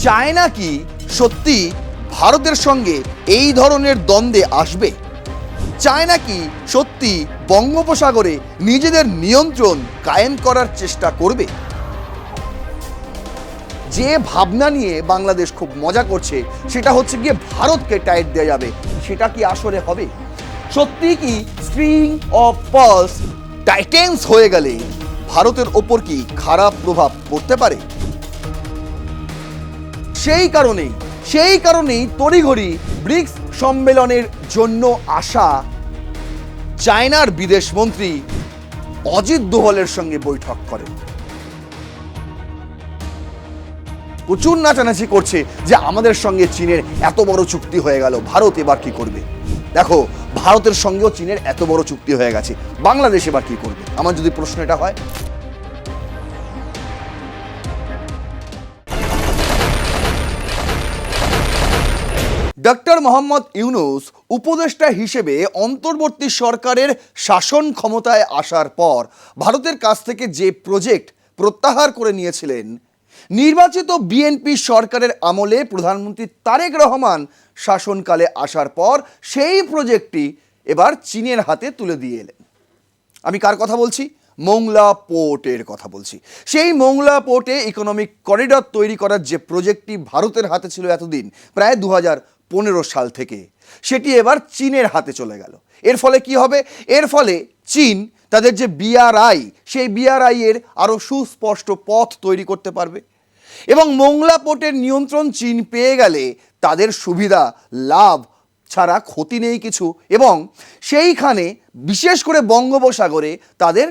China কি সত্যি ভারতের সঙ্গে এই ধরনের দ্বন্দ্বে আসবে? চায়না কি সত্যি বঙ্গোপসাগরে নিজেদের নিয়ন্ত্রণ কায়েম করার চেষ্টা করবে? যে ভাবনা নিয়ে বাংলাদেশ খুব মজা করছে সেটা হচ্ছে গিয়ে ভারতকে টাইট দেওয়া যাবে, সেটা কি আসলে হবে? সত্যি কি স্ট্রিং অফ পার্লস টাইটেন্স হয়ে গেলে ভারতের ওপর কি খারাপ প্রভাব পড়তে পারে? সেই কারণেই তড়িঘড়ি ব্রিক্স সম্মেলনের জন্য আসা চায়নার বিদেশমন্ত্রী অজিত দোভালের সঙ্গে বৈঠক করেন। প্রচুর নাচানাচি করছে যে আমাদের সঙ্গে চীনের এত বড় চুক্তি হয়ে গেল, ভারত এবার কি করবে? দেখো, ভারতের সঙ্গেও চীনের এত বড় চুক্তি হয়ে গেছে, বাংলাদেশ এবার কি করবে? আমার যদি প্রশ্ন এটা হয়, ডক্টর মোহাম্মদ ইউনূস উপদেষ্টা হিসেবে অন্তর্বর্তী সরকারের শাসন ক্ষমতায় আসার পর ভারতের কাছ থেকে যে প্রজেক্ট প্রত্যাহার করে নিয়েছিলেন, নির্বাচিত বিএনপি সরকারের আমলে প্রধানমন্ত্রী তারেক রহমান শাসনকালে আসার পর সেই প্রজেক্টটি এবার চীনের হাতে তুলে দিয়ে এলেন। আমি কার কথা বলছি? মোংলা পোর্টের কথা বলছি। সেই মোংলা পোর্টে ইকোনমিক করিডর তৈরি করার যে প্রজেক্টটি ভারতের হাতে ছিল এতদিন, প্রায় 2015 সাল থেকে, সেটি এবার চীনের হাতে চলে গেল। এর ফলে কি হবে? এর ফলে চীন তাদের যে বিআরআই, সেই বিআরআই এর আরও সুস্পষ্ট পথ তৈরি করতে পারবে এবং মোংলা পোর্টের নিয়ন্ত্রণ চীন পেয়ে গেলে তাদের সুবিধা লাভ ছাড়া ক্ষতি নেই কিছু, এবং সেইখানে বিশেষ করে বঙ্গোপসাগরে তাদের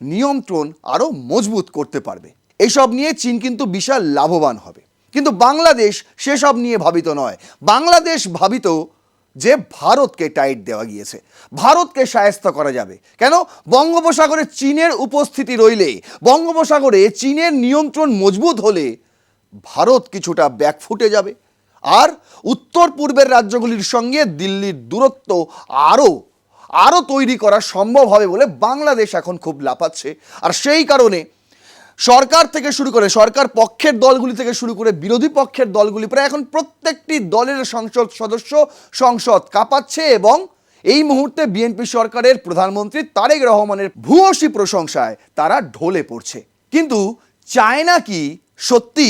নিয়ন্ত্রণ আরও মজবুত করতে পারবে। এসব নিয়ে চীন কিন্তু বিশাল লাভবান হবে। কিন্তু বাংলাদেশ সেসব নিয়ে ভাবিত নয়। বাংলাদেশ ভাবিত যে ভারতকে টাইট দেওয়া গিয়েছে, ভারতকে শায়েস্তা করা যাবে। কেন? বঙ্গোপসাগরে চীনের উপস্থিতি রইলে, বঙ্গোপসাগরে চীনের নিয়ন্ত্রণ মজবুত হলে ভারত কিছুটা ব্যাকফুটে যাবে, আর উত্তর পূর্বের রাজ্যগুলির সঙ্গে দিল্লির দূরত্ব আরও তৈরি করা সম্ভব হবে বলে বাংলাদেশ এখন খুব লাফাচ্ছে। আর সেই কারণে সরকার থেকে শুরু করে, সরকার পক্ষের দলগুলি থেকে শুরু করে বিরোধী পক্ষের দলগুলি, প্রায় এখন প্রত্যেকটি দলের সংসদ সদস্য সংসদ কাঁপাচ্ছে এবং এই মুহূর্তে বিএনপি সরকারের প্রধানমন্ত্রী তারেক রহমানের ভূয়সী প্রশংসায় তারা ঢলে পড়ছে। কিন্তু চায়না কি সত্যি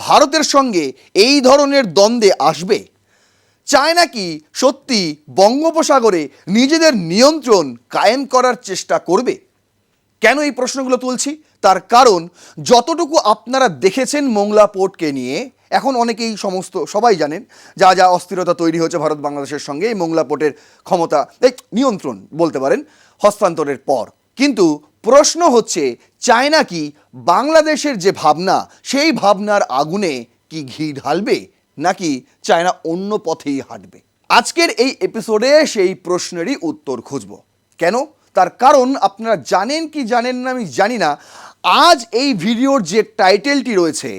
ভারতের সঙ্গে এই ধরনের দ্বন্দ্বে আসবে? চায়না কি সত্যি বঙ্গোপসাগরে নিজেদের নিয়ন্ত্রণ কায়েম করার চেষ্টা করবে? কেন এই প্রশ্নগুলো তুলছি? তার কারণ যতটুকু আপনারা দেখেছেন মোংলা পোর্টকে নিয়ে, এখন অনেকেই সবাই জানেন যা যা অস্থিরতা তৈরি হয়েছে ভারত বাংলাদেশের সঙ্গে এই মোংলা পোর্টের ক্ষমতা, নিয়ন্ত্রণ বলতে পারেন, হস্তান্তরের পর। কিন্তু প্রশ্ন হচ্ছে, চায়না কি বাংলাদেশের যে ভাবনা, সেই ভাবনার আগুনে কি ঘি ঢালবে, নাকি চায়না অন্য পথেই হাঁটবে? আজকের এই এপিসোডে সেই প্রশ্নেরই উত্তর খুঁজব। কেন? তার কারণ আপনারা জানেন কি জানেন না আমি জানি না, আজ এই ভিডিওর যে টাইটেলটি রয়েছে,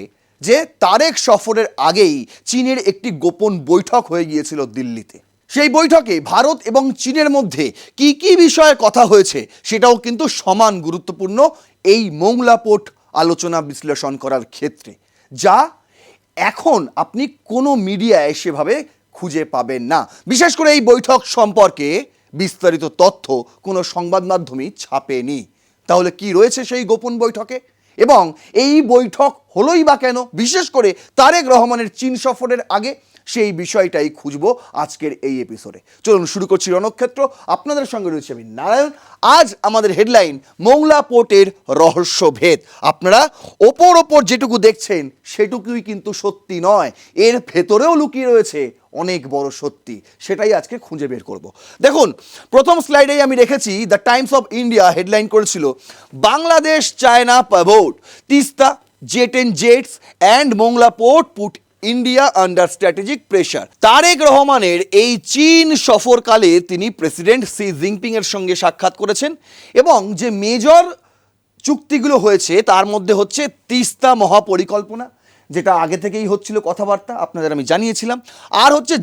যে তারেক সফরের আগেই চীনের একটি গোপন বৈঠক হয়ে গিয়েছিল দিল্লিতে। সেই বৈঠকে ভারত এবং চীনের মধ্যে কি কি বিষয়ে কথা হয়েছে সেটাও কিন্তু সমান গুরুত্বপূর্ণ এই মোংলা পোর্ট আলোচনা বিশ্লেষণ করার ক্ষেত্রে, যা এখন আপনি কোনো মিডিয়ায় সেভাবে খুঁজে পাবেন না। বিশেষ করে এই বৈঠক সম্পর্কে বিস্তারিত তথ্য কোনো সংবাদ মাধ্যমই ছাপেনি। তাহলে কি রয়েছে সেই গোপন বৈঠকে, এবং এই বৈঠক হলোই বা কেন, বিশেষ করে তারেক রহমানের চীন সফরের আগে, সেই বিষয়টাই খুঁজব আজকের এই এপিসোডে। চলুন শুরু করছি রণক্ষেত্র। আপনাদের সঙ্গে রয়েছে আমি নারায়ণ। আজ আমাদের হেডলাইন, মোংলা পোর্টের রহস্যভেদ। আপনারা ওপর যেটুকু দেখছেন সেটুকুই কিন্তু সত্যি নয়, এর ভেতরেও লুকিয়ে রয়েছে অনেক বড় সত্যি, সেটাই আজকে খুঁজে বের করব। দেখুন, প্রথম স্লাইডেই আমি রেখেছি, the Times of India headline করেছিল, Bangladesh China pivot, Teesta, jet jets and Mongla port put India under strategic pressure. Tarique রহমানের এই চীন সফরকালে তিনি প্রেসিডেন্ট শি জিনপিং এর সঙ্গে সাক্ষাৎ করেছেন, এবং যে মেজর চুক্তিগুলো হয়েছে তার মধ্যে হচ্ছে তিস্তা মহাপরিকল্পনা, যেটা আগে থেকেই হচ্ছিল কথাবার্তা, আপনাদের আমি জানিয়েছিলাম, আর হচ্ছে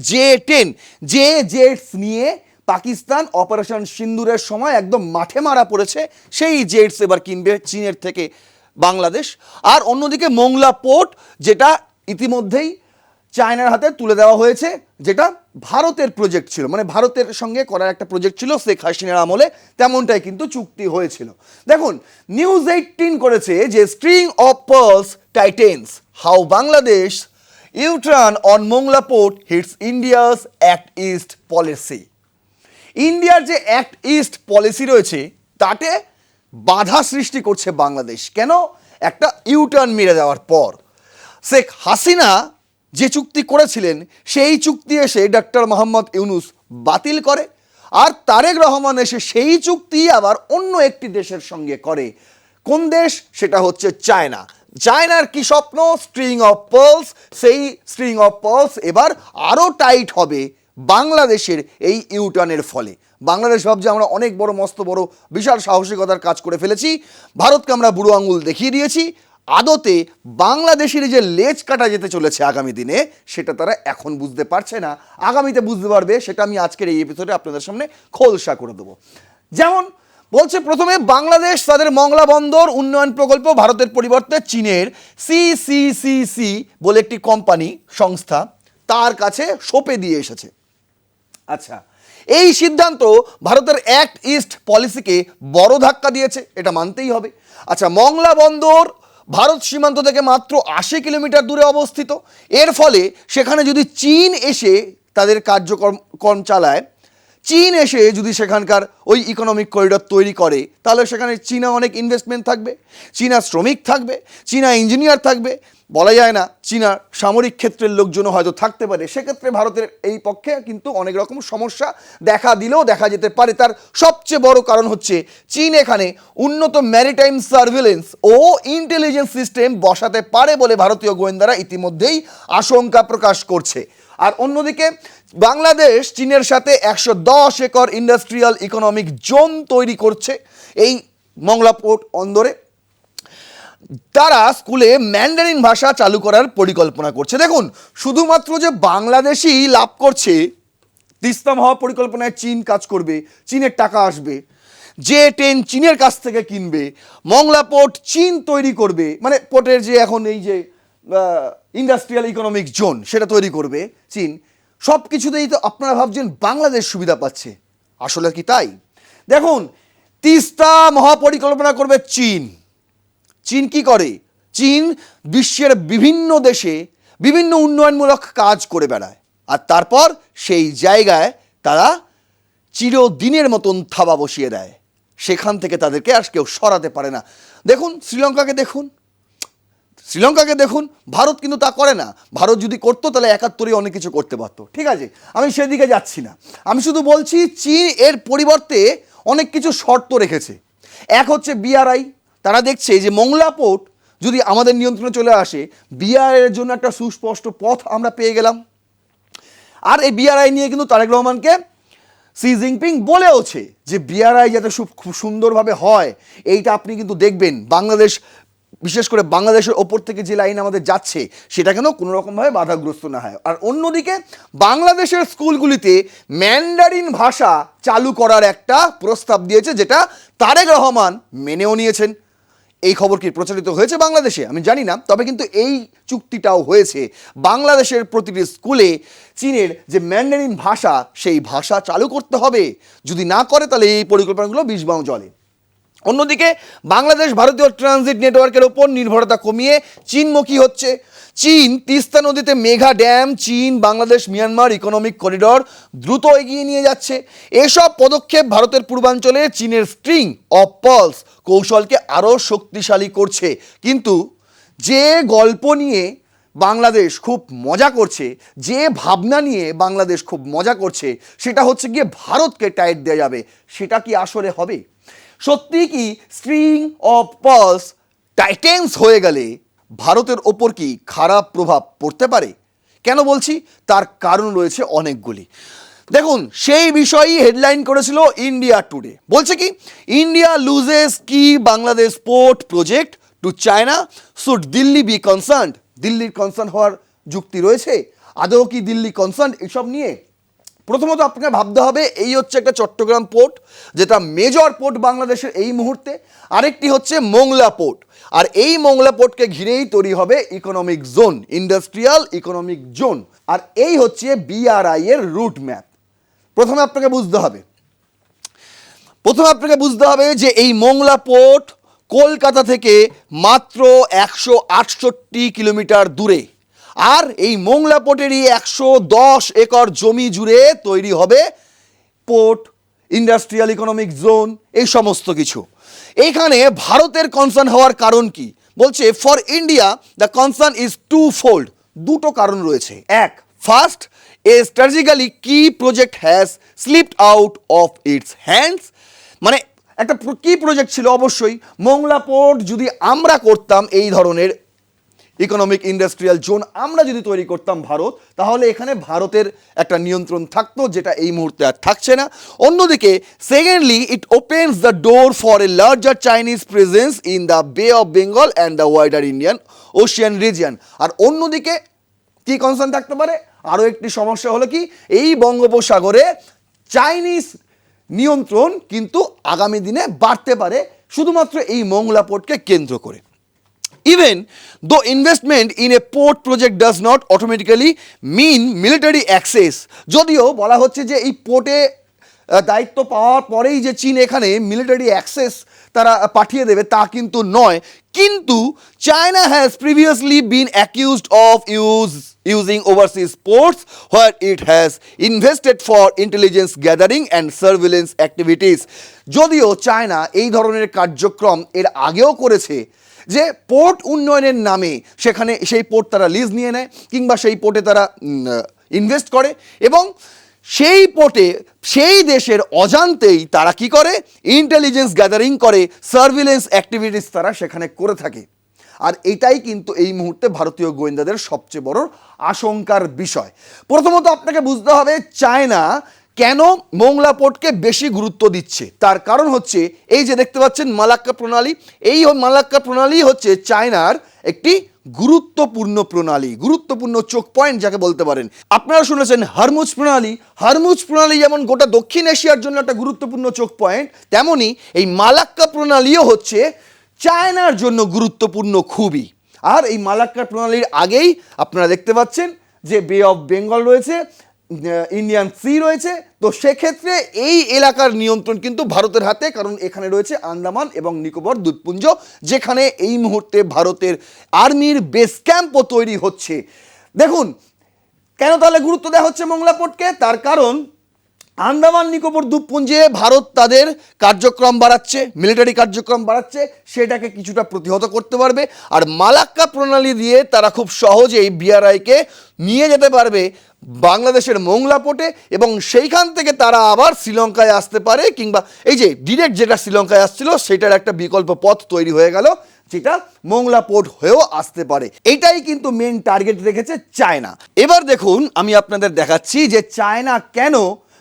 জেটস নিয়ে পাকিস্তান অপারেশন সিন্দুরের সময় একদম মাঠে মারা পড়েছে, সেই জেটস এবার কিনবে চীনের থেকে বাংলাদেশ। আর অন্যদিকে মোংলা পোর্ট, যেটা ইতিমধ্যেই চায়নার হাতে তুলে দেওয়া হয়েছে, যেটা ভারতের প্রজেক্ট ছিল, মানে ভারতের সঙ্গে করার একটা প্রজেক্ট ছিল শেখ হাসিনার আমলে, তেমনটাই কিন্তু চুক্তি হয়েছিল। দেখুন, নিউজ 18 করেছে যে string of pearls tightens, how Bangladesh U turn on Mongla port hits India's act east policy. ইন্ডিয়ার যে অ্যাক্ট ইস্ট পলিসি রয়েছে তাতে বাধা সৃষ্টি করছে বাংলাদেশ। কেন? একটা ইউটার্ন মেরে দেওয়ার পর শেখ হাসিনা যে চুক্তি করেছিলেন সেই চুক্তি এসে ডক্টর মোহাম্মদ ইউনূস বাতিল করে, আর তারেক রহমান এসে সেই চুক্তি আবার অন্য একটি দেশের সঙ্গে করে। কোন দেশ? সেটা হচ্ছে চায়না। চায়নার কি স্বপ্ন? String of pearls. সেই স্ট্রিং অফ পার্লস এবার আরও টাইট হবে বাংলাদেশের এই ইউটার্নের ফলে। বাংলাদেশ ভাবছে আমরা অনেক বড়, মস্ত বড়, বিশাল সাহসিকতার কাজ করে ফেলেছি, ভারতকে আমরা বুড়ো আঙুল দেখিয়ে দিয়েছি। আদতে বাংলাদেশের যে লেজ কাটা যেতে চলেছে আগামী দিনে, সেটা তারা এখন বুঝতে পারছে না, আগামীতে বুঝতে পারবে। সেটা আমি আজকের এই এপিসোডে আপনাদের সামনে খোলসা করে দেবো। যেমন বলছে, প্রথমে বাংলাদেশ তাদের মংলা বন্দর উন্নয়ন প্রকল্প ভারতের পরিবর্তে চীনের সিসিসিসি বলে একটি কোম্পানি, সংস্থা, তার কাছে সঁপে দিয়ে এসেছে। আচ্ছা, এই সিদ্ধান্ত ভারতের অ্যাক্ট ইস্ট পলিসিকে বড় ধাক্কা দিয়েছে, এটা মানতেই হবে। আচ্ছা, মংলা বন্দর ভারত সীমান্ত থেকে মাত্র 80 কিলোমিটার দূরে অবস্থিত। এর ফলে সেখানে যদি চীন এসে তাদের কার্যক্রম চালায়, চীন এসে যদি সেখানকার ওই ইকোনমিক করিডর তৈরি করে, তাহলে সেখানে চীনা অনেক ইনভেস্টমেন্ট থাকবে, চীনা শ্রমিক থাকবে, চীনা ইঞ্জিনিয়ার থাকবে, বলা যায় না চীনা সামরিক ক্ষেত্রের লোকজনও হয়তো থাকতে পারে। সেক্ষেত্রে ভারতের এই পক্ষে কিন্তু অনেক রকম সমস্যা দেখা দিলেও দেখা যেতে পারে। তার সবচেয়ে বড় কারণ হচ্ছে চীন এখানে উন্নত ম্যারিটাইম সার্ভিলেন্স ও ইন্টেলিজেন্স সিস্টেম বসাতে পারে বলে ভারতীয় গোয়েন্দারা ইতিমধ্যেই আশঙ্কা প্রকাশ করছে। আর অন্যদিকে বাংলাদেশ চীনের সাথে 110 একর ইন্ডাস্ট্রিয়াল ইকোনমিক জোন তৈরি করছে এই মংলা পোর্ট অন্দরে। তারা স্কুলে ম্যান্ডারিন ভাষা চালু করার পরিকল্পনা করছে। দেখুন, শুধুমাত্র যে বাংলাদেশই লাভ করছে, তিস্তা মহা পরিকল্পনায় চীন কাজ করবে, চীনের টাকা আসবে, J10 চীনের কাছ থেকে কিনবে, মংলা পোর্ট চীন তৈরি করবে, মানে পোর্টের যে এখন এই যে ইন্ডাস্ট্রিয়াল ইকোনমিক জোন সেটা তৈরি করবে চীন। সব কিছুতেই তো আপনারা ভাবছেন বাংলাদেশ সুবিধা পাচ্ছে, আসলে কি তাই? দেখুন, তিস্তা মহাপরিকল্পনা করবে চীন। চীন কি করে? চীন বিশ্বের বিভিন্ন দেশে বিভিন্ন উন্নয়নমূলক কাজ করে বেড়ায়, আর তারপর সেই জায়গায় তারা চিরদিনের মতন থাবা বসিয়ে দেয়, সেখান থেকে তাদেরকে আর কেউ সরাতে পারে না। দেখুন শ্রীলঙ্কাকে দেখুন, ভারত কিন্তু তা করে না। ভারত যদি করতো তাহলে 71-ই অনেক কিছু করতে পারতো। ঠিক আছে, আমি সেদিকে যাচ্ছি না, আমি শুধু বলছি চীন এর পরিবর্তে অনেক কিছু শর্ত রেখেছে। এক হচ্ছে BRI। তারা দেখছে যে মংলা পোর্ট যদি আমাদের নিয়ন্ত্রণে চলে আসে, BRI এর জন্য একটা সুস্পষ্ট পথ আমরা পেয়ে গেলাম। আর এই BRI নিয়ে কিন্তু তারেক রহমানকে শি জিনপিং বলেওছে যে BRI যাতে খুব সুন্দরভাবে হয়, এইটা আপনি কিন্তু দেখবেন বাংলাদেশ, বিশেষ করে বাংলাদেশের ওপর থেকে যে লাইন আমাদের যাচ্ছে সেটা কেন কোনো রকমভাবে বাধাগ্রস্ত না হয়। আর অন্যদিকে বাংলাদেশের স্কুলগুলিতে ম্যান্ডারিন ভাষা চালু করার একটা প্রস্তাব দিয়েছে, যেটা তারেক রহমান মেনেও নিয়েছেন। এই খবর কি প্রচারিত হয়েছে বাংলাদেশে আমি জানি না, তবে কিন্তু এই চুক্তিটাও হয়েছে। বাংলাদেশের প্রতিটি স্কুলে চীনের যে ম্যান্ডারিন ভাষা, সেই ভাষা চালু করতে হবে। যদি না করে তাহলে এই পরিকল্পনাগুলো বিষবাও জলে। অন্যদিকে বাংলাদেশ ভারতীয় ট্রানজিট নেটওয়ার্কের ওপর নির্ভরতা কমিয়ে চীনমুখী হচ্ছে। চীন তিস্তা নদীতে মেঘা ড্যাম, চীন বাংলাদেশ মিয়ানমার ইকোনমিক করিডর দ্রুত এগিয়ে নিয়ে যাচ্ছে। এসব পদক্ষেপ ভারতের পূর্বাঞ্চলে চীনের স্ট্রিং অফ পার্লস কৌশলকে আরও শক্তিশালী করছে। কিন্তু যে গল্প নিয়ে বাংলাদেশ খুব মজা করছে, যে ভাবনা নিয়ে বাংলাদেশ খুব মজা করছে, সেটা হচ্ছে গিয়ে ভারতকে টাইট দেওয়া যাবে। সেটা কি আসলে হবে? সত্যি কি স্ট্রিং অফ পার্লস টাইটেন্স হয়ে গেলে ভারতের ওপর কি খারাপ প্রভাব পড়তে পারে? কেন বলছি? তার কারণ রয়েছে অনেকগুলি। দেখুন, সেই বিষয়ই হেডলাইন করেছিল ইন্ডিয়া টুডে। বলছে কি, ইন্ডিয়া লুজেস কি Bangladesh port project to China, should Delhi be concerned. দিল্লির কনসার্ন হওয়ার যুক্তি রয়েছে? আদৌ কি দিল্লি কনসার্ন এসব নিয়ে? প্রথমত আপনাকে ভাবতে হবে এই হচ্ছে একটা চট্টগ্রাম পোর্ট, যেটা মেজর পোর্ট বাংলাদেশের এই মুহূর্তে। আরেকটি হচ্ছে মোংলা পোর্ট, আর এই মোংলা পোর্টকে ঘিরেই তৈরি হবে economic zone, industrial economic zone. আর এই হচ্ছে বিআরআই এর রুট ম্যাপ। প্রথমে আপনাকে বুঝতে হবে যে এই মোংলা পোর্ট কলকাতা থেকে মাত্র 168 কিলোমিটার দূরে, আর এই মোংলা পোর্টেরই 110 একর জমি জুড়ে তৈরি হবে পোর্ট, ইন্ডাস্ট্রিয়াল ইকোনমিক জোন, এই সমস্ত কিছু। এইখানে ভারতের কনসার্ন হওয়ার কারণ কি? বলছে for India the concern is two fold. দুটো কারণ রয়েছে। এক, ফার্স্ট, এ স্ট্র্যাটেজিক্যালি কি project has slipped out of its hands. মানে একটা কি প্রজেক্ট ছিল? অবশ্যই মোংলা পোর্ট যদি আমরা করতাম, এই ধরনের ইকোনমিক ইন্ডাস্ট্রিয়াল জোন আমরা যদি তৈরি করতাম ভারত, তাহলে এখানে ভারতের একটা নিয়ন্ত্রণ থাকতো, যেটা এই মুহূর্তে আর থাকছে না। অন্যদিকে secondly, it opens the door for a larger Chinese presence in the Bay of Bengal and the wider Indian Ocean region. আর অন্যদিকে কি কনসার্ন থাকতে পারে? আরও একটি সমস্যা হলো কি, এই বঙ্গোপসাগরে চাইনিজ নিয়ন্ত্রণ কিন্তু আগামী দিনে বাড়তে পারে শুধুমাত্র এই মোংলা পোর্টকে কেন্দ্র করে। Even though investment in a port project does not automatically mean military access, যদিও বলা হচ্ছে যে এই পোর্টে দায়িত্ব পাওয়ার পরেই যে চীন এখানে মিলিটারি অ্যাক্সেস তারা পাঠিয়ে দেবে তা কিন্তু নয়। কিন্তু China has previously been accused of using overseas ports where it has invested for intelligence gathering and surveillance activities. যদিও চায়না এই ধরনের কার্যক্রম এর আগেও করেছে, যে পোর্ট উন্নয়নের নামে সেখানে সেই পোর্ট তারা লিজ নিয়ে নেয় কিংবা সেই পোর্টে তারা ইনভেস্ট করে, এবং সেই পোর্টে সেই দেশের অজান্তেই তারা কি করে, ইন্টেলিজেন্স গ্যাদারিং করে, সার্ভিলেন্স অ্যাক্টিভিটিস তারা সেখানে করে থাকে। আর এটাই কিন্তু এই মুহূর্তে ভারতীয় গোয়েন্দাদের সবচেয়ে বড় আশঙ্কার বিষয়। প্রথমত আপনাকে বুঝতে হবে চায়না কেন মোংলা পোর্টকে বেশি গুরুত্ব দিচ্ছে। তার কারণ হচ্ছে এই যে দেখতে পাচ্ছেন মালাক্কা প্রণালী, এই মালাক্কা প্রণালী হচ্ছে চায়নার একটি গুরুত্বপূর্ণ প্রণালী, গুরুত্বপূর্ণ চোখ পয়েন্ট যাকে বলতে পারেন। আপনারা শুনেছেন হরমুজ প্রণালী। হরমুজ প্রণালী যেমন গোটা দক্ষিণ এশিয়ার জন্য একটা গুরুত্বপূর্ণ চোখ পয়েন্ট, তেমনি এই মালাক্কা প্রণালীও হচ্ছে চায়নার জন্য গুরুত্বপূর্ণ খুবই। আর এই মালাক্কা প্রণালীর আগেই আপনারা দেখতে পাচ্ছেন যে বে অফ বেঙ্গল রয়েছে, ইন্ডিয়ান সি রয়েছে। তো সেক্ষেত্রে এই এলাকার নিয়ন্ত্রণ কিন্তু ভারতের হাতে, কারণ এখানে রয়েছে আন্দামান এবং নিকোবর দ্বীপপুঞ্জ, যেখানে এই মুহূর্তে ভারতের আর্মির বেস ক্যাম্পও তৈরি হচ্ছে। দেখুন কেন তাহলে গুরুত্ব দেওয়া হচ্ছে মোংলা পোর্টকে? তার কারণ আন্দামান নিকোবর দ্বীপপুঞ্জে ভারত তাদের কার্যক্রম বাড়াচ্ছে, মিলিটারি কার্যক্রম বাড়াচ্ছে, সেটাকে কিছুটা প্রতিহত করতে পারবে। আর মালাক্কা প্রণালী দিয়ে তারা খুব সহজেই বিআরআইকে নিয়ে যেতে পারবে বাংলাদেশের মোংলা পোর্টে, এবং সেইখান থেকে তারা আবার শ্রীলঙ্কায় আসতে পারে, কিংবা এই যে ডিরেক্ট যেটা শ্রীলঙ্কায় আসছিল সেটার একটা বিকল্প পথ তৈরি হয়ে গেল, যেটা মোংলা পোর্ট হয়েও আসতে পারে। এটাই কিন্তু মেন টার্গেট রেখেছে চায়না। এবার দেখুন আমি আপনাদের দেখাচ্ছি যে চায়না কেন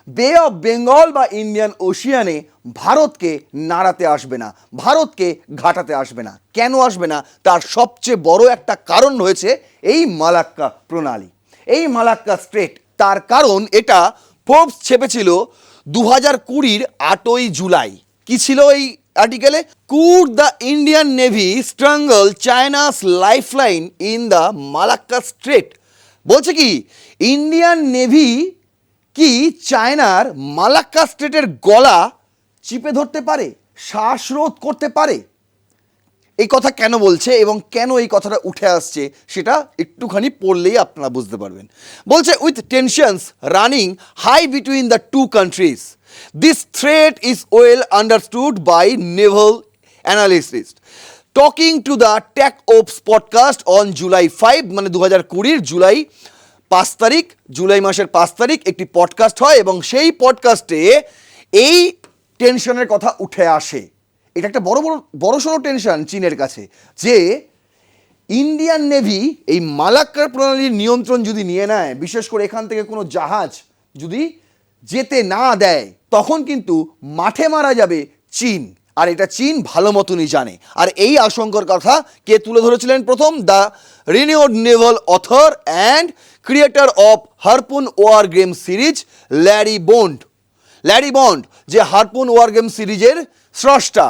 বে অফ বেঙ্গল বা ইন্ডিয়ান ওশিয়ানে ভারতকে নাড়াতে আসবে না, ভারতকে ঘাটাতে আসবে না। কেন আসবে না? তার সবচেয়ে বড় একটা কারণ রয়েছে এই মালাক্কা প্রণালী, এই মালাক্কা স্ট্রেট। তার কারণ এটা ফোর্বস ছেপেছিল 2020 8ই জুলাই। কি ছিল এই আর্টিকেলে? Could the Indian navy strangle China's lifeline in the Malacca strait. বলছে কি ইন্ডিয়ান নেভি কি চায়নার মালাক্কা স্ট্রেটের গলা চিপে ধরতে পারে, শ্বাসরোধ করতে পারে? এই কথা কেন বলছে এবং কেন এই কথাটা উঠে আসছে সেটা একটুখানি পড়লেই আপনারা বুঝতে পারবেন। বলছে with tensions running high between the two countries this threat is well understood by naval analyst talking to the tech ops podcast on July 5, মানে 2020 জুলাই 5 তারিখ, জুলাই মাসের 5 তারিখ একটি পডকাস্ট হয়, এবং সেই পডকাস্টে এই টেনশনের কথা উঠে আসে। এটা একটা বড়সড় টেনশন চীনের কাছে, যে ইন্ডিয়ান নেভি এই মালাক্কা প্রণালীর নিয়ন্ত্রণ যদি নিয়ে নেয়, বিশেষ করে এখান থেকে কোনো জাহাজ যদি যেতে না দেয়, তখন কিন্তু মাঠে মারা যাবে চীন। আর এটা চীন ভালো মতনই জানে। আর এই আশঙ্কার কথা কে তুলে ধরেছিলেন প্রথম? The renewed naval author and creator of Harpoon war game series Larry Bond, যে হারপুন ওয়ার গেম সিরিজের স্রষ্টা,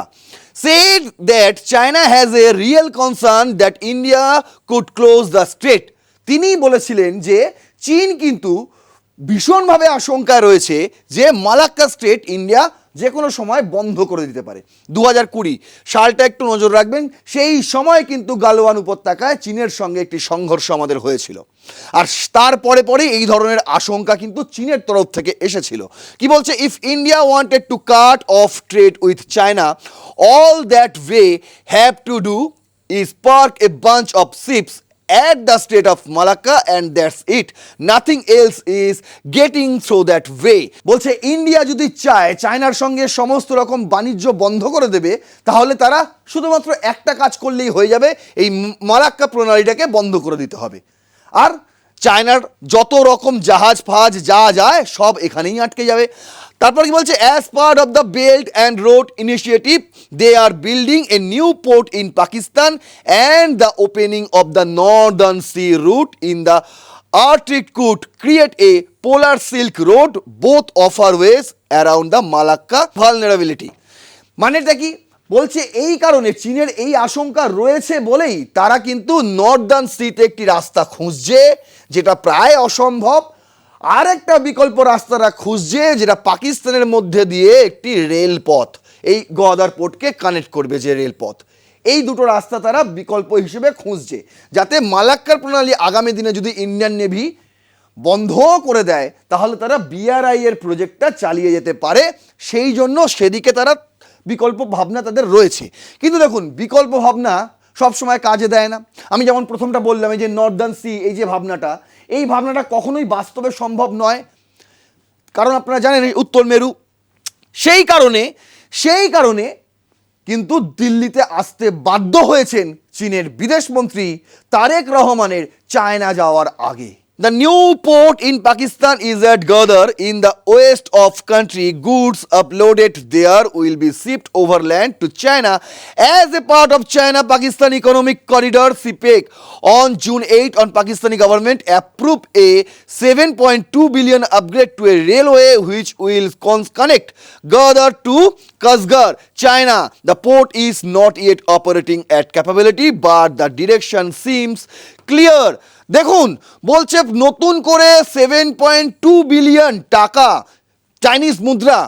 said that China has a real concern that India could close the strait. তিনি বলেছিলেন যে চীন কিন্তু ভীষণভাবে আশঙ্কায় রয়েছে যে মালাক্কা স্ট্রেট ইন্ডিয়া যে কোনো সময় বন্ধ করে দিতে পারে। 2020 সালটা একটু নজর রাখবেন, সেই সময় কিন্তু গালওয়ান উপত্যকায় চীনের সঙ্গে একটি সংঘর্ষ আমাদের হয়েছিল। আর তারপরে পরে এই ধরনের আশঙ্কা কিন্তু চীনের তরফ থেকে এসেছিল। কি বলছে? If India wanted to cut off trade with China, all that way have to do is park a bunch of ships at the Strait of Malacca and that's it. Nothing else is getting through that way. বলছে India যদি চায় চায়নার সঙ্গে সমস্ত রকম বাণিজ্য বন্ধ করে দেবে, তাহলে তারা শুধুমাত্র একটা কাজ করলেই হয়ে যাবে, এই মালাক্কা প্রণালীটাকে বন্ধ করে দিতে হবে। আর চায়নার যত রকম জাহাজ ফাজ যা যায় সব এখানেই আটকে যাবে। তারপর কি বলছে? As part of the belt and road initiative they are building a new port in Pakistan and the opening of the northern sea route in the Arctic could create a polar silk road both offer ways around the Malacca vulnerability. মানেটা কি? বলছে এই কারণে চীনের এই আশঙ্কা রয়েছে বলেই তারা কিন্তু নর্দার্ন সিতে একটি রাস্তা খুঁজছে, যেটা প্রায় অসম্ভব। আর একটা বিকল্প রাস্তাটা খুঁজছে, যেটা পাকিস্তানের মধ্যে দিয়ে একটি রেলপথ, এই গোয়াদার পোর্টকে কানেক্ট করবে যে রেলপথ। এই দুটো রাস্তা তারা বিকল্প হিসেবে খুঁজছে, যাতে মালাক্কার প্রণালী আগামী দিনে যদি ইন্ডিয়ান নেভি বন্ধ করে দেয় তাহলে তারা বিআরআই এর প্রজেক্টটা চালিয়ে যেতে পারে। সেই জন্য সেদিকে তারা বিকল্প ভাবনা তাদের রয়েছে। কিন্তু দেখুন, বিকল্প ভাবনা সবসময় কাজে দেয় না। আমি যেমন প্রথমটা বললাম, এই যে নর্দার্ন সি, এই যে ভাবনাটা, এই ভাবনাটা কখনোই বাস্তবে সম্ভব নয়, কারণ আপনারা জানেন উত্তর মেরু। সেই কারণে কিন্তু দিল্লিতে আসতে বাধ্য হয়েছেন চীনের বিদেশমন্ত্রী তারেক রহমানের চায়না যাওয়ার আগে। The new port in Pakistan is at Gadar in the west of country. Goods uploaded there will be shipped overland to China as a part of China-Pakistan Economic Corridor (CPEC). On June 8, Pakistani government approved a 7.2 billion upgrade to a railway which will connect Gadar to Kashgar, China. The port is not yet operating at capability, but the direction seems clear. দেখুন, বলছে নতুন করে 7.2 billion টাকা Chinese মুদ্রা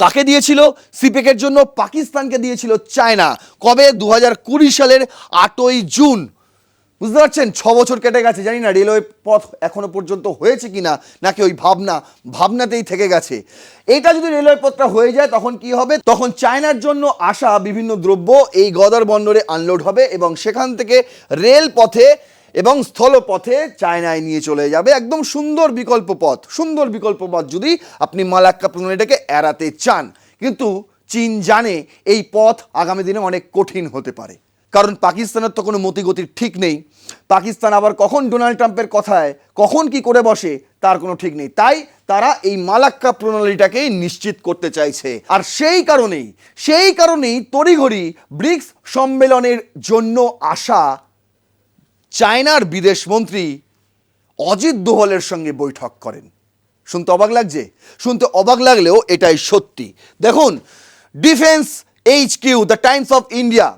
কাকে দিয়েছিল? সিপেকের জন্য পাকিস্তানকে দিয়েছিল চায়না। কবে? 2020 সালের 8ই জুন। বুঝতে পারছেন? 6 বছর কেটে গেছে। জানি না রেলওয়ে পথ এখনো পর্যন্ত হয়েছে কিনা, নাকি ওই ভাবনাতেই থেকে গেছে। এটা যদি রেলওয়ে পথটা হয়ে যায় তখন কি হবে? তখন চায়নার জন্য আসা বিভিন্ন দ্রব্য এই গদার বন্দরে আনলোড হবে এবং সেখান থেকে রেল পথে এবং স্থলপথে চায়নায় নিয়ে চলে যাবে। একদম সুন্দর বিকল্প পথ যদি আপনি মালাক্কা প্রণালীটাকে এড়াতে চান। কিন্তু চীন জানে এই পথ আগামী দিনে অনেক কঠিন হতে পারে, কারণ পাকিস্তানের তো কোনো মতিগতির ঠিক নেই। পাকিস্তান আবার কখন ডোনাল্ড ট্রাম্পের কথায় কখন কি করে বসে তার কোনো ঠিক নেই। তাই তারা এই মালাক্কা প্রণালীটাকেই নিশ্চিত করতে চাইছে। আর সেই কারণেই তড়িঘড়ি ব্রিক্স সম্মেলনের জন্য আসা চায়নার বিদেশমন্ত্রী অজিত দোভালের সঙ্গে বৈঠক করেন। শুনতে অবাক লাগছে? শুনতে অবাক লাগলেও এটাই সত্যি। দেখুন, defence HQ the Times of India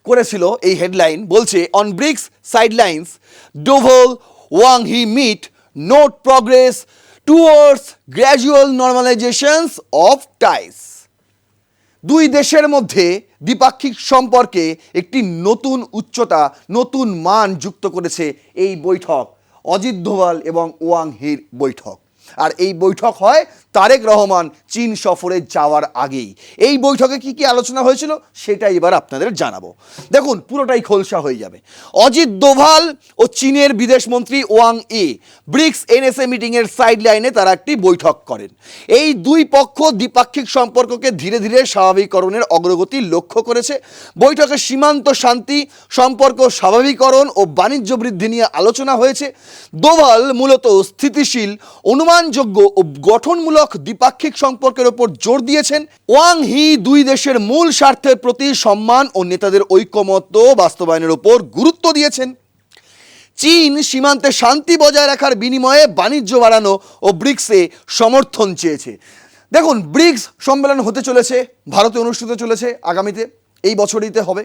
করেছিল এই হেডলাইন, বলছে on BRICS sidelines Doval Wang Yi meet note progress towards gradual normalisations of ties. দুই দেশের মধ্যে দ্বিপাক্ষিক সম্পর্কে একটি নতুন উচ্চতা, নতুন মান যুক্ত করেছে এই বৈঠক, অজিত দোভাল এবং ওয়াং হির বৈঠক। আর এই বৈঠক হয় তারেক রহমান চীন সফরে যাওয়ার আগেই। এই বৈঠকে কি কি আলোচনা হয়েছিল সেটা এবার আপনাদের জানাবো। দেখুন, পুরোটাই খোলসা হয়ে যাবে। অজিত দোভাল ও চীনের বিদেশমন্ত্রী ওয়াং ই ব্রিক্স NSA মিটিংয়ের সাইডলাইনে তারা একটি বৈঠক করেন। এই দুই পক্ষ দ্বিপাক্ষিক সম্পর্ককে ধীরে ধীরে স্বাভাবিকরণের অগ্রগতি লক্ষ্য করেছে। বৈঠকে সীমান্ত শান্তি, সম্পর্ক স্বাভাবিকরণ ও বাণিজ্য বৃদ্ধি নিয়ে আলোচনা হয়েছে। দোভাল মূলত স্থিতিশীল অনুমান সম্মানযোগ্য ও গঠনমূলক দ্বিপাক্ষিক সম্পর্কের ওপর জোর দিয়েছেন। ওয়াং হি দুই দেশের মূল স্বার্থের প্রতি সম্মান ও নেতাদের ঐকমত্য বাস্তবায়নের ওপর গুরুত্ব দিয়েছেন। চীন সীমান্তে শান্তি বজায় রাখার বিনিময়ে বাণিজ্য বাড়ানো ও ব্রিক্সে সমর্থন চেয়েছে। দেখুন, ব্রিক্স সম্মেলন হতে চলেছে, ভারতে অনুষ্ঠিত চলেছে আগামীতে, এই বছরইতে হবে,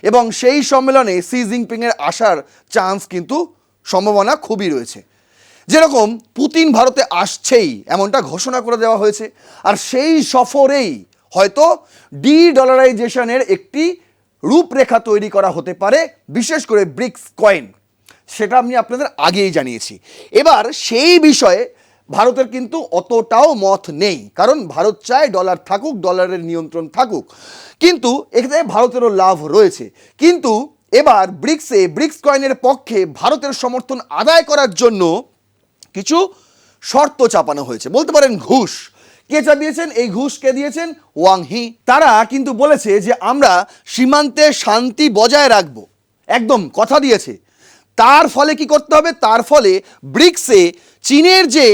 এবং সেই সম্মেলনে শি জিনপিংয়ের আসার চান্স কিন্তু সম্ভাবনা খুবই রয়েছে। যেরকম পুতিন ভারতে আসছেই এমনটা ঘোষণা করে দেওয়া হয়েছে, আর সেই সফরেই হয়তো ডলারাইজেশনের একটি রূপরেখা তৈরি করা হতে পারে, বিশেষ করে ব্রিক্স কয়েন, সেটা আমি আপনাদের আগেই জানিয়েছি। এবার সেই বিষয়ে ভারতের কিন্তু অতটাও মত নেই, কারণ ভারত চায় ডলার থাকুক, ডলারের নিয়ন্ত্রণ থাকুক, কিন্তু এখানে ভারতেরও লাভ রয়েছে। কিন্তু এবার ব্রিক্স কয়েনের পক্ষে ভারতের সমর্থন আদায় করার জন্য কিছু শর্ত চাপানো হয়েছে, বলতে পারেন ঘুষ। কে চাপিয়েছেন? এই ঘুষ কে দিয়েছেন? ওয়াং হি। তারা কিন্তু বলেছে যে আমরা সীমান্তে শান্তি বজায় রাখবো, একদম কথা দিয়েছে। তার ফলে কি করতে হবে? তার ফলে ব্রিক্সে চীনের যে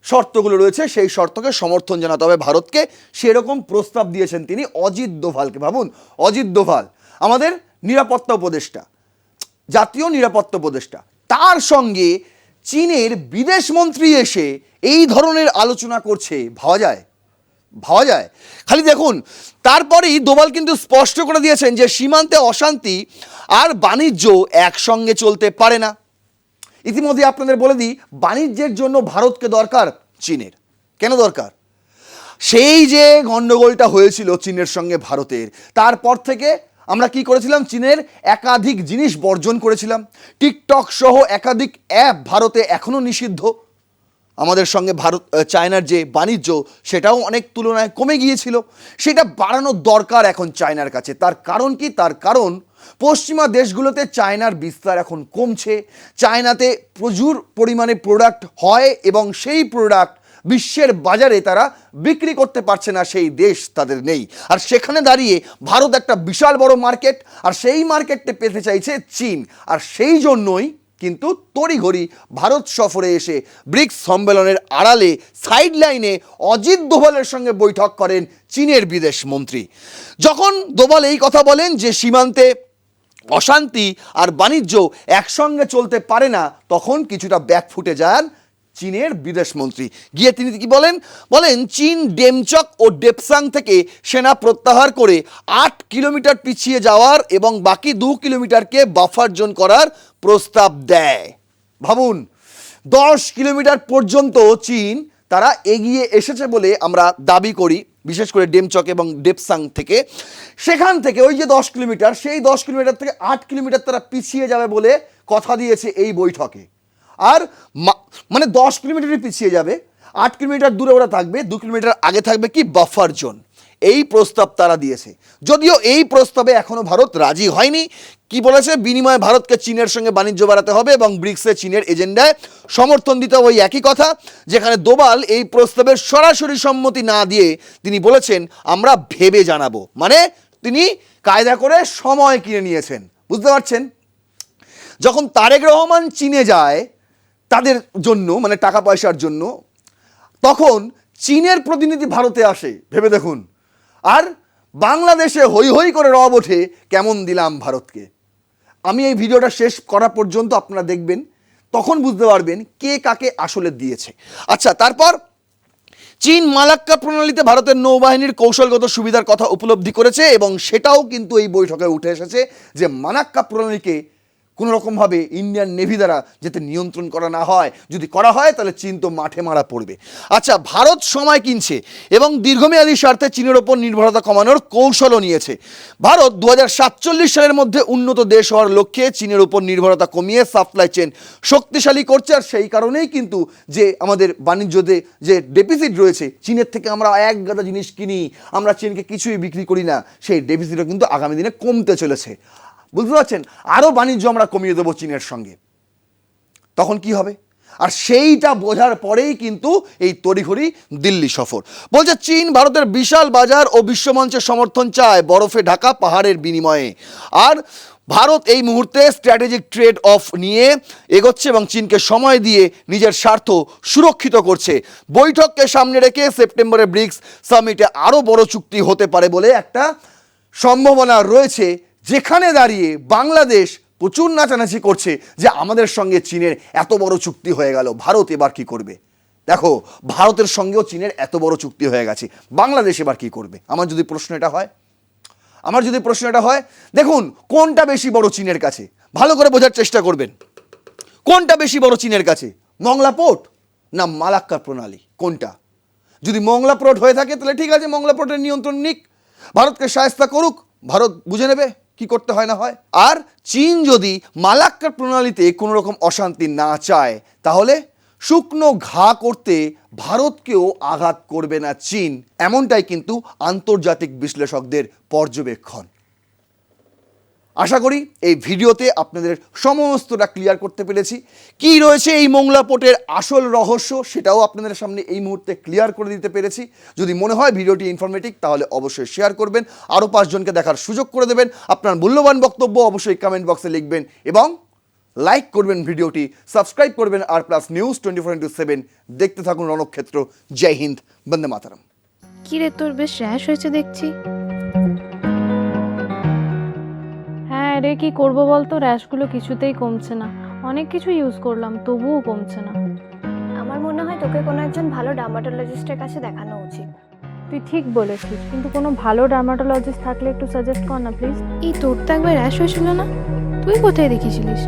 শর্তগুলো রয়েছে সেই শর্তকে সমর্থন জানাতে হবে ভারতকে, সেরকম প্রস্তাব দিয়েছেন তিনি অজিত দোভালকে। ভাবুন, অজিত দোভাল আমাদের নিরাপত্তা উপদেষ্টা, জাতীয় নিরাপত্তা উপদেষ্টা, তার সঙ্গে চীনের বিদেশমন্ত্রী এসে এই ধরনের আলোচনা করছে। ভাবা যায়? ভাবা যায়? খালি দেখুন, তারপরেই দোভাল কিন্তু স্পষ্ট করে দিয়েছেন যে সীমান্তে অশান্তি আর বাণিজ্য একসঙ্গে চলতে পারে না। ইতিমধ্যে আপনাদের বলে দিই, বাণিজ্যের জন্য ভারতকে দরকার চীনের। কেন দরকার? সেই যে গণ্ডগোলটা হয়েছিল চীনের সঙ্গে ভারতের, তারপর থেকে আমরা কি করেছিলাম? চীনের একাধিক জিনিস বর্জন করেছিলাম। টিকটক সহ একাধিক অ্যাপ ভারতে এখনও নিষিদ্ধ। আমাদের সঙ্গে চায়নার যে বাণিজ্য সেটাও অনেক তুলনায় কমে গিয়েছিল, সেটা বাড়ানোর দরকার এখন চায়নার কাছে। তার কারণ কি? তার কারণ পশ্চিমা দেশগুলোতে চায়নার বিস্তার এখন কমছে, চায়নাতে প্রচুর পরিমাণে প্রোডাক্ট হয় এবং সেই প্রোডাক্ট বিশ্বের বাজারে তারা বিক্রি করতে পারছে না, সেই দেশ তাদের নেই। আর সেখানে দাঁড়িয়ে ভারত একটা বিশাল বড় মার্কেট, আর সেই মার্কেটে পেতে চাইছে চীন। আর সেই জন্যই কিন্তু তড়িঘড়ি ভারত সফরে এসে ব্রিক্স সম্মেলনের আড়ালে সাইড লাইনে অজিত দোভালের সঙ্গে বৈঠক করেন চীনের বিদেশ মন্ত্রী। যখন দোভাল এই কথা বলেন যে সীমান্তে অশান্তি আর বাণিজ্য একসঙ্গে চলতে পারে না, তখন কিছুটা ব্যাকফুটে যান চীনের বিদেশমন্ত্রী। গিয়ে তিনি কি বলেন চীন ডেমচক ও ডেপসাং থেকে সেনা প্রত্যাহার করে 8 কিলোমিটার পিছিয়ে যাওয়ার এবং বাকি 2 কিলোমিটারকে বাফার জোন করার প্রস্তাব দেয়। ভাবুন, 10 কিলোমিটার পর্যন্ত চীন তারা এগিয়ে এসেছে বলে আমরা দাবি করি, বিশেষ করে ডেমচক এবং ডেপসাং থেকে। সেখান থেকে ওই যে 10 কিলোমিটার, সেই 10 কিলোমিটার থেকে 8 কিলোমিটার তারা পিছিয়ে যাবে বলে কথা দিয়েছে এই বৈঠকে। আর মানে 10 কিলোমিটারই পিছিয়ে যাবে, 8 কিলোমিটার দূরে ওরা থাকবে, 2 কিলোমিটার আগে থাকবে কি বাফার জোন। এই প্রস্তাব তারা দিয়েছে, যদিও এই প্রস্তাবে এখনও ভারত রাজি হয়নি। কি বলেছে? বিনিময়ে ভারতকে চীনের সঙ্গে বাণিজ্য বাড়াতে হবে এবং ব্রিক্সে চীনের এজেন্ডায় সমর্থন দিতে হবে। ওই একই কথা, যেখানে দোভাল এই প্রস্তাবের সরাসরি সম্মতি না দিয়ে তিনি বলেছেন আমরা ভেবে জানাবো। মানে তিনি কায়দা করে সময় কিনে নিয়েছেন, বুঝতে পারছেন? যখন তারেক রহমান চীনে যায় তাদের জন্য, মানে টাকা পয়সার জন্য, তখন চীনের প্রতিনিধি ভারতে আসে, ভেবে দেখুন। আর বাংলাদেশে হই হই করে রব ওঠে কেমন দিলাম ভারতকে। আমি এই ভিডিওটা শেষ করা পর্যন্ত আপনারা দেখবেন, তখন বুঝতে পারবেন কে কাকে আসলে দিয়েছে। আচ্ছা, তারপর চীন মালাক্কা প্রণালীতে ভারতের নৌবাহিনীর কৌশলগত সুবিধার কথা উপলব্ধি করেছে এবং সেটাও কিন্তু এই বৈঠকে উঠে এসেছে যে মালাক্কা প্রণালীকে কোনো রকমভাবে ইন্ডিয়ান নেভি দ্বারা যাতে নিয়ন্ত্রণ করা না হয়, যদি করা হয় তাহলে চীন তো মাঠে মারা পড়বে। আচ্ছা, ভারত সময় কিনছে এবং দীর্ঘমেয়াদী স্বার্থে চীনের ওপর নির্ভরতা কমানোর কৌশলও নিয়েছে। ভারত 2047 সালের মধ্যে উন্নত দেশ হওয়ার লক্ষ্যে চীনের উপর নির্ভরতা কমিয়ে সাপ্লাই চেন শক্তিশালী করছে। আর সেই কারণেই কিন্তু যে আমাদের বাণিজ্যতে যে ডেফিসিট রয়েছে, চীনের থেকে আমরা এক গাদা জিনিস কিনি, আমরা চীনকে কিছুই বিক্রি করি না, সেই ডেফিসিটও কিন্তু আগামী দিনে কমতে চলেছে। বুঝতে পারছেন? আরও বাণিজ্য আমরা কমিয়ে দেবো চীনের সঙ্গে। তখন কি হবে? আর সেইটা বোঝার পরেই কিন্তু এই তড়িঘড়ি দিল্লি সফর। বলছে চীন ভারতের বিশাল বাজার ও বিশ্বমঞ্চের সমর্থন চায় বরফে ঢাকা পাহাড়ের বিনিময়ে। আর ভারত এই মুহূর্তে স্ট্র্যাটেজিক ট্রেড অফ নিয়ে এগোচ্ছে এবং চীনকে সময় দিয়ে নিজের স্বার্থ সুরক্ষিত করছে। বৈঠককে সামনে রেখে সেপ্টেম্বরে ব্রিক্স সামিটে আরও বড় চুক্তি হতে পারে বলে একটা সম্ভাবনা রয়েছে, যেখানে দাঁড়িয়ে বাংলাদেশ প্রচুর নাচানাচি করছে যে আমাদের সঙ্গে চীনের এত বড় চুক্তি হয়ে গেল, ভারত এবার কি করবে। দেখো, ভারতের সঙ্গেও চীনের এত বড় চুক্তি হয়ে গেছে, বাংলাদেশ এবার কি করবে। আমার যদি প্রশ্ন এটা হয়, দেখুন কোনটা বেশি বড় চীনের কাছে, ভালো করে বোঝার চেষ্টা করবেন। কোনটা বেশি বড় চীনের কাছে, মংলা পোর্ট না মালাক্কা প্রণালী, কোনটা? যদি মংলা পোর্ট হয়ে থাকে তাহলে ঠিক আছে, মংলা পোর্টের নিয়ন্ত্রণ নিক, ভারতকে শায়েস্তা করুক, ভারত বুঝে নেবে কি করতে হয় না হয়। আর চীন যদি মালাক্কা প্রণালীতে কোনো রকম অশান্তি না চায়, তাহলে শুকনো ঘা করতে ভারতকেও আঘাত করবে না চীন, এমনটাই কিন্তু আন্তর্জাতিক বিশ্লেষকদের পর্যবেক্ষণ। আশা করি এই ভিডিওতে আপনাদের সমস্তটা ক্লিয়ার করতে পেরেছি। কি রয়েছে এই মংলা পোর্টের আসল রহস্য, সেটাও আপনাদের সামনে এই মুহূর্তে ক্লিয়ার করে দিতে পেরেছি। যদি মনে হয় ভিডিওটি ইনফরমেটিভ, তাহলে অবশ্যই শেয়ার করবেন, আরও 5 জনকে দেখার সুযোগ করে দেবেন। আপনার মূল্যবান বক্তব্য অবশ্যই কমেন্ট বক্সে লিখবেন এবং লাইক করবেন ভিডিওটি, সাবস্ক্রাইব করবেন আর প্লাস নিউজ 24/7 দেখতে থাকুন রণক্ষেত্র। জয় হিন্দ, বন্দে মাতরম। কি রে, তোর বেশ র্যাশ হয়েছে দেখছি। হ্যাঁ রে, কি করবো বলতো, র্যাশগুলো কিছুতেই কমছে না। অনেক কিছু ইউজ করলাম তবুও কমছে না। আমার মনে হয় তোকে কোনো একজন ভালো ডার্মাটোলজিস্টের কাছে দেখানো উচিত। তুই ঠিক বলেছিস, কিন্তু কোনো ভালো ডার্মাটোলজিস্ট থাকলে একটু সাজেস্ট কর না প্লিজ। এই তোর তো একবার র্যাশ হয়েছিল না, তুই কোথায় দেখিয়েছিলিস?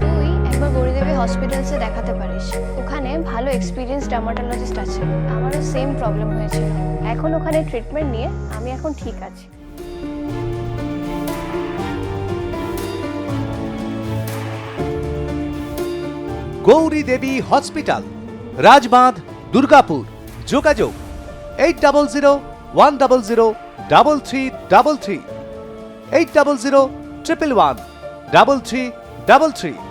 তুই একবার গৌরীদেবী হসপিটালসে দেখাতে পারিস, ওখানে ভালো এক্সপিরিয়েন্স ডার্মাটোলজিস্ট আছে। আমারও সেম প্রবলেম হয়েছিল, এখন ওখানে ট্রিটমেন্ট নিয়ে আমি এখন ঠিক আছি। গৌরী দেবী হসপিটাল, রাজবাঁধ, দুর্গাপুর। যোগাযোগ 8001003333, 8001113333।